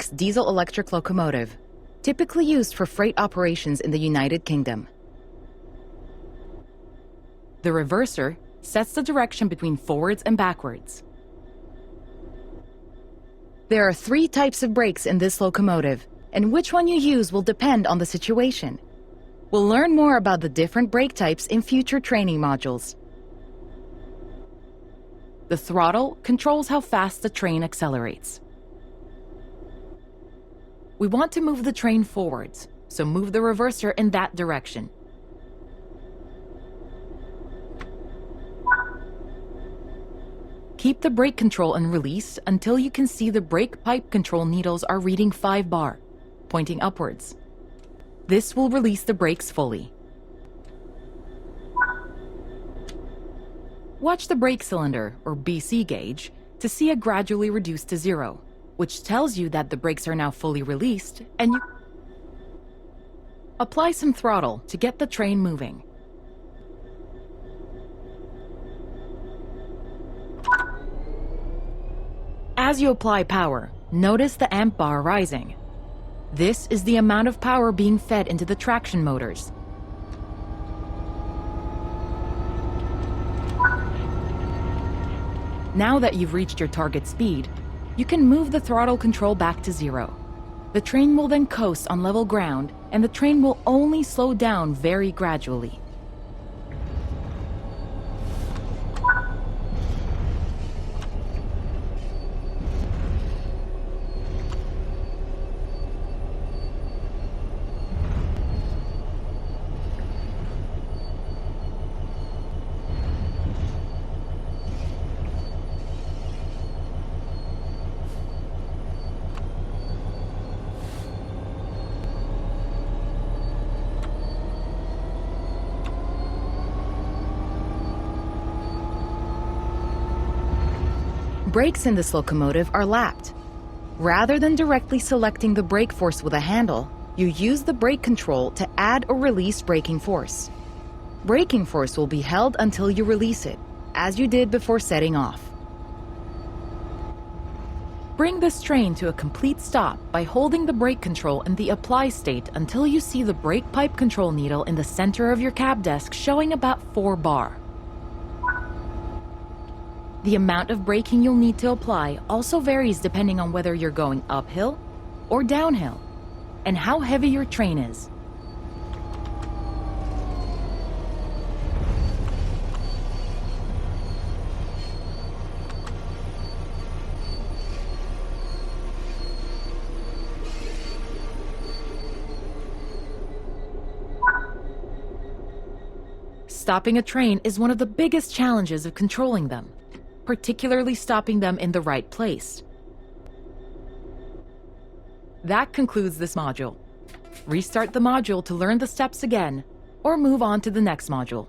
Works diesel-electric locomotive, typically used for freight operations in the United Kingdom. The reverser sets the direction between forwards and backwards. There are 3 types of brakes in this locomotive, and which one you use will depend on the situation. We'll learn more about the different brake types in future training modules. The throttle controls how fast the train accelerates. We want to move the train forwards, so move the reverser in that direction. Keep the brake control and release until you can see the brake pipe control needles are reading 5 bar, pointing upwards. This will release the brakes fully. Watch the brake cylinder, or BC gauge, to see it gradually reduce to 0, which tells you that the brakes are now fully released, and you apply some throttle to get the train moving. As you apply power, notice the amp bar rising. This is the amount of power being fed into the traction motors. Now that you've reached your target speed, you can move the throttle control back to 0. The train will then coast on level ground, and the train will only slow down very gradually. Brakes in this locomotive are lapped. Rather than directly selecting the brake force with a handle, you use the brake control to add or release braking force. Braking force will be held until you release it, as you did before setting off. Bring this train to a complete stop by holding the brake control in the apply state until you see the brake pipe control needle in the center of your cab desk showing about 4 bar. The amount of braking you'll need to apply also varies depending on whether you're going uphill or downhill, and how heavy your train is. Stopping a train is one of the biggest challenges of controlling them, particularly stopping them in the right place. That concludes this module. Restart the module to learn the steps again, or move on to the next module.